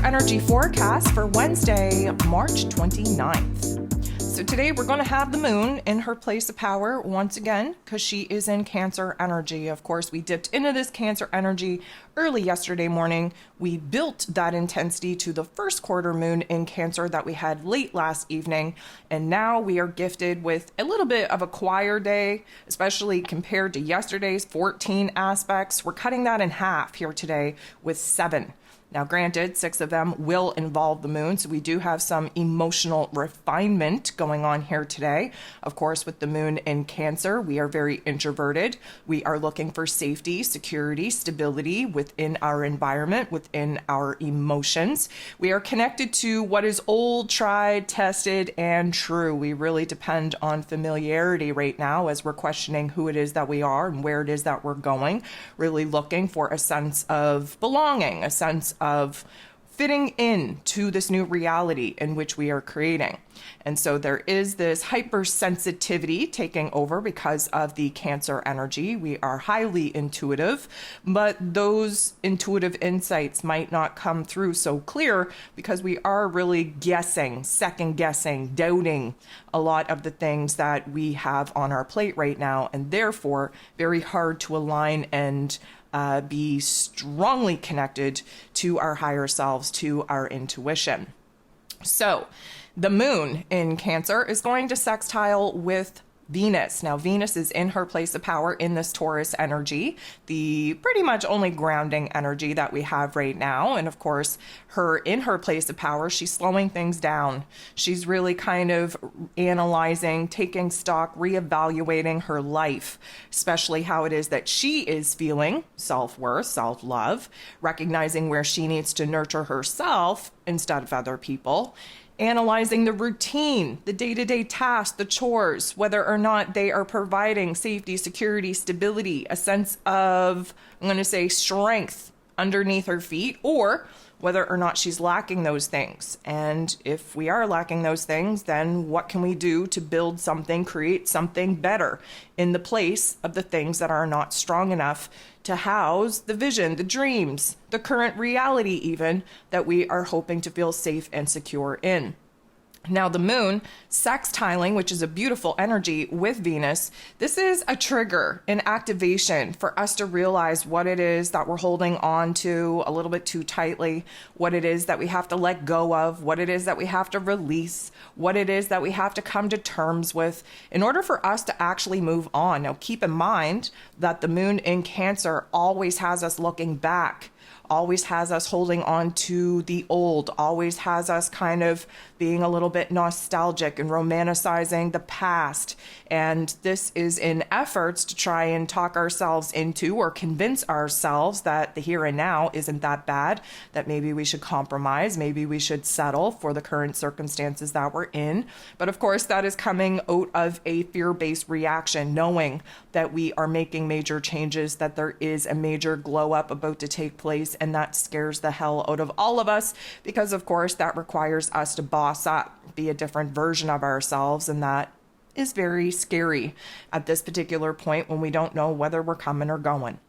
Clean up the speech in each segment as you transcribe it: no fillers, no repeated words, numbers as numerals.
energy forecast for Wednesday, March 29th. So today we're going to have the moon in her place of power once again because she is in Cancer energy. Of course, we dipped into this Cancer energy early yesterday morning. We built that intensity to the first quarter moon in Cancer that we had late last evening. And now we are gifted with a little bit of a quieter day, especially compared to yesterday's 14 aspects. We're cutting that in half here today with 7. Now, granted, 6 of them will involve the moon, so we do have some emotional refinement going on here today. Of course, with the moon in Cancer, we are very introverted. We are looking for safety, security, stability within our environment, within our emotions. We are connected to what is old, tried, tested, and true. We really depend on familiarity right now as we're questioning who it is that we are and where it is that we're going, really looking for a sense of belonging, a sense of fitting in to this new reality in which we are creating. And so there is this hypersensitivity taking over because of the Cancer energy. We are highly intuitive, but those intuitive insights might not come through so clear because we are really guessing, second guessing, doubting a lot of the things that we have on our plate right now, and therefore very hard to align and be strongly connected to our higher selves, to our intuition. So the moon in Cancer is going to sextile with Venus. Now, Venus is in her place of power in this Taurus energy, the pretty much only grounding energy that we have right now. And of course, in her place of power, she's slowing things down. She's really kind of analyzing, taking stock, reevaluating her life, especially how it is that she is feeling, self-worth, self-love, recognizing where she needs to nurture herself instead of other people. Analyzing the routine, the day-to-day tasks, the chores, whether or not they are providing safety, security, stability, a sense of, I'm going to say, strength underneath her feet, or whether or not she's lacking those things. And if we are lacking those things, then what can we do to build something, create something better in the place of the things that are not strong enough to house the vision, the dreams, the current reality even that we are hoping to feel safe and secure in. Now, the moon sextiling, which is a beautiful energy with Venus, this is a trigger, an activation for us to realize what it is that we're holding on to a little bit too tightly, what it is that we have to let go of, what it is that we have to release, what it is that we have to come to terms with in order for us to actually move on. Now, keep in mind that the moon in Cancer always has us looking back, always has us holding on to the old, always has us kind of being a little bit nostalgic and romanticizing the past. And this is in efforts to try and talk ourselves into or convince ourselves that the here and now isn't that bad, that maybe we should compromise, maybe we should settle for the current circumstances that we're in. But of course, that is coming out of a fear-based reaction, knowing that we are making major changes, that there is a major glow up about to take place, and that scares the hell out of all of us because, of course, that requires us to boss up, be a different version of ourselves, and that is very scary at this particular point when we don't know whether we're coming or going.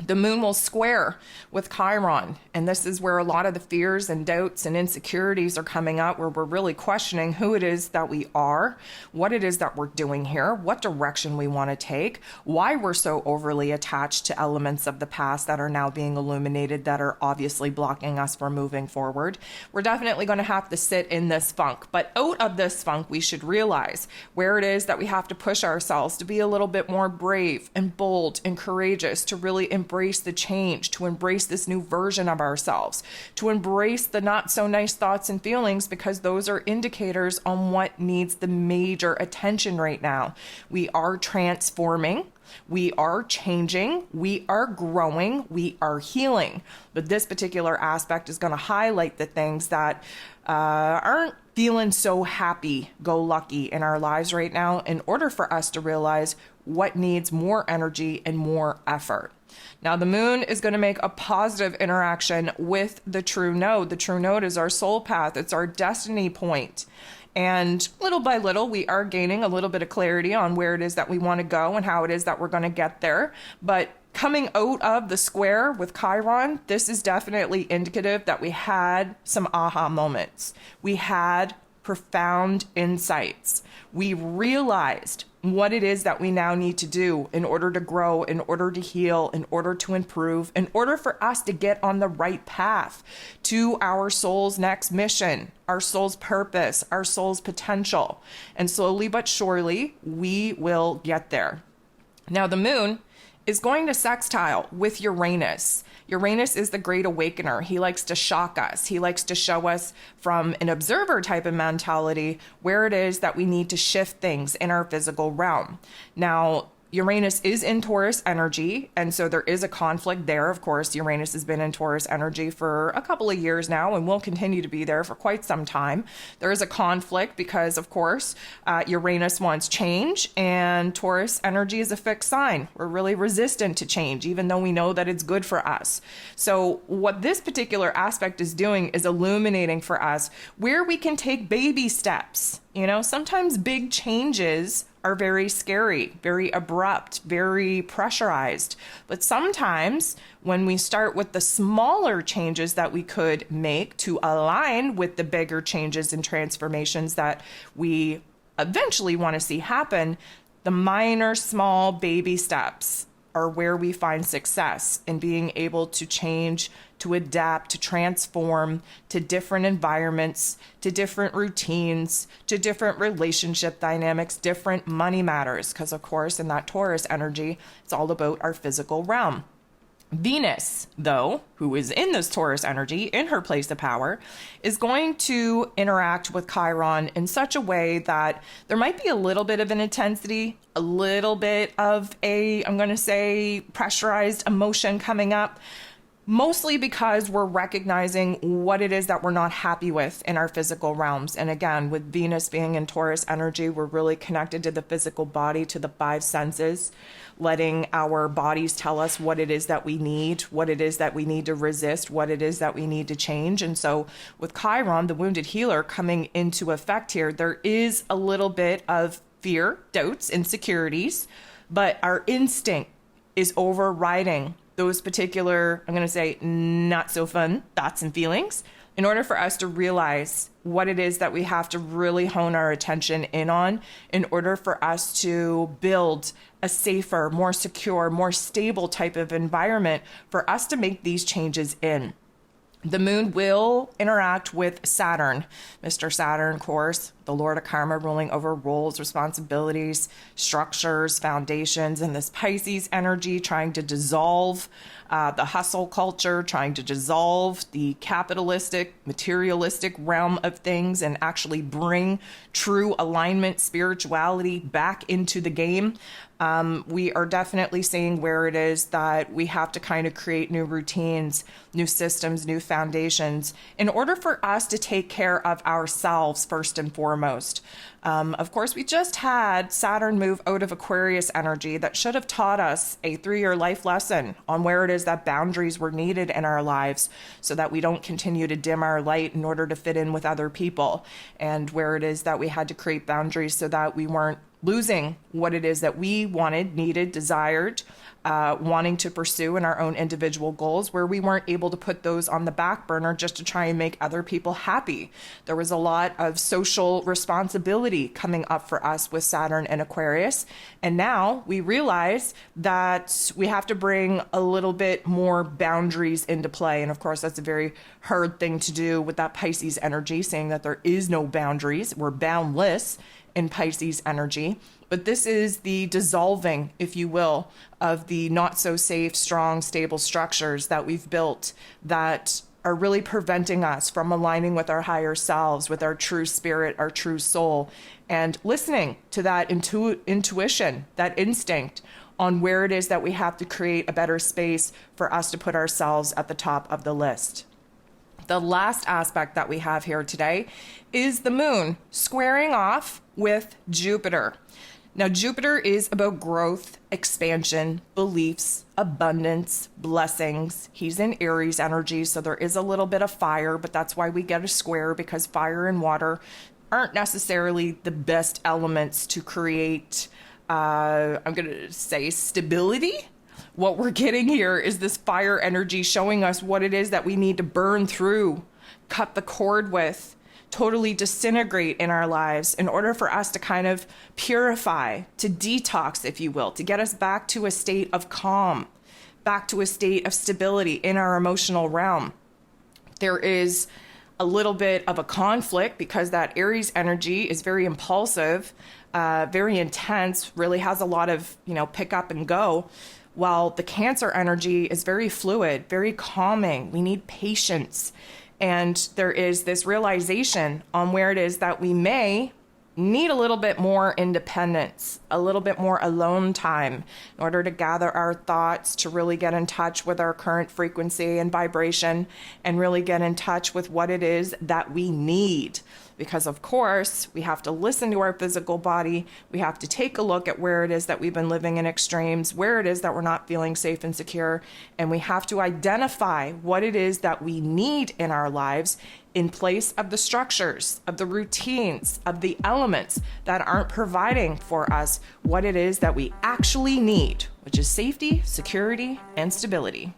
The moon will square with Chiron, and this is where a lot of the fears and doubts and insecurities are coming up, where we're really questioning who it is that we are, what it is that we're doing here, what direction we want to take, why we're so overly attached to elements of the past that are now being illuminated that are obviously blocking us from moving forward. We're definitely going to have to sit in this funk, but out of this funk, we should realize where it is that we have to push ourselves to be a little bit more brave and bold and courageous, to really embrace the change, to embrace this new version of ourselves, to embrace the not so nice thoughts and feelings, because those are indicators on what needs the major attention right now. We are transforming. We are changing, we are growing, we are healing. But this particular aspect is going to highlight the things that aren't feeling so happy-go-lucky in our lives right now, in order for us to realize what needs more energy and more effort. Now, the moon is going to make a positive interaction with the true node. The true node is our soul path. It's our destiny point. And little by little, we are gaining a little bit of clarity on where it is that we want to go and how it is that we're going to get there. But Coming out of the square with Chiron, this is definitely indicative that we had some aha moments. We had profound insights. We realized what it is that we now need to do in order to grow, in order to heal, in order to improve, in order for us to get on the right path to our soul's next mission, our soul's purpose, our soul's potential. And slowly but surely, we will get there. Now, the moon is going to sextile with Uranus. Uranus is the great awakener. He likes to shock us. He likes to show us from an observer type of mentality where it is that we need to shift things in our physical realm. Now, Uranus is in Taurus energy, and so there is a conflict there. Of course, Uranus has been in Taurus energy for a couple of years now and will continue to be there for quite some time. There is a conflict because, of course, Uranus wants change, and Taurus energy is a fixed sign. We're really resistant to change, even though we know that it's good for us. So what this particular aspect is doing is illuminating for us where we can take baby steps. You know, sometimes big changes are very scary, very abrupt, very pressurized. But sometimes when we start with the smaller changes that we could make to align with the bigger changes and transformations that we eventually want to see happen, the minor, small baby steps are where we find success in being able to change, to adapt, to transform to different environments, to different routines, to different relationship dynamics, different money matters. Because, of course, in that Taurus energy, it's all about our physical realm. Venus, though, who is in this Taurus energy, in her place of power, is going to interact with Chiron in such a way that there might be a little bit of an intensity, a little bit of I'm going to say, pressurized emotion coming up, mostly because we're recognizing what it is that we're not happy with in our physical realms. And again, with Venus being in Taurus energy, we're really connected to the physical body, to the five senses, letting our bodies tell us what it is that we need, what it is that we need to resist, what it is that we need to change. And so with Chiron, the wounded healer, coming into effect here, there is a little bit of fear, doubts, insecurities, but our instinct is overriding those particular, I'm going to say, not so fun thoughts and feelings in order for us to realize what it is that we have to really hone our attention in on in order for us to build a safer, more secure, more stable type of environment for us to make these changes in. The moon will interact with Saturn. Mr. Saturn, of course, the Lord of Karma, ruling over roles, responsibilities, structures, foundations, and this Pisces energy trying to dissolve the hustle culture, trying to dissolve the capitalistic, materialistic realm of things and actually bring true alignment, spirituality back into the game. We are definitely seeing where it is that we have to kind of create new routines, new systems, new foundations in order for us to take care of ourselves first and foremost. Of course, we just had Saturn move out of Aquarius energy that should have taught us a 3-year life lesson on where it is that boundaries were needed in our lives so that we don't continue to dim our light in order to fit in with other people, and where it is that we had to create boundaries so that we weren't losing what it is that we wanted, needed, desired, wanting to pursue in our own individual goals, where we weren't able to put those on the back burner just to try and make other people happy. There was a lot of social responsibility coming up for us with Saturn and Aquarius. And now we realize that we have to bring a little bit more boundaries into play. And of course, that's a very hard thing to do with that Pisces energy, saying that there is no boundaries. We're boundless in Pisces energy. But this is the dissolving, if you will, of the not so safe, strong, stable structures that we've built that are really preventing us from aligning with our higher selves, with our true spirit, our true soul, and listening to that intuition, that instinct on where it is that we have to create a better space for us to put ourselves at the top of the list. The last aspect that we have here today is the moon squaring off with Jupiter. Now, Jupiter is about growth, expansion, beliefs, abundance, blessings. He's in Aries energy, so there is a little bit of fire, but that's why we get a square, because fire and water aren't necessarily the best elements to create, I'm going to say, stability What we're getting here is this fire energy showing us what it is that we need to burn through, cut the cord with, totally disintegrate in our lives in order for us to kind of purify, to detox, if you will, to get us back to a state of calm, back to a state of stability in our emotional realm. There is a little bit of a conflict because that Aries energy is very impulsive, very intense, really has a lot of, pick up and go, while the Cancer energy is very fluid, very calming. We need patience. And there is this realization on where it is that we may need a little bit more independence, a little bit more alone time in order to gather our thoughts, to really get in touch with our current frequency and vibration, and really get in touch with what it is that we need. Because of course, we have to listen to our physical body. We have to take a look at where it is that we've been living in extremes, where it is that we're not feeling safe and secure. And we have to identify what it is that we need in our lives in place of the structures, of the routines, of the elements that aren't providing for us what it is that we actually need, which is safety, security, and stability.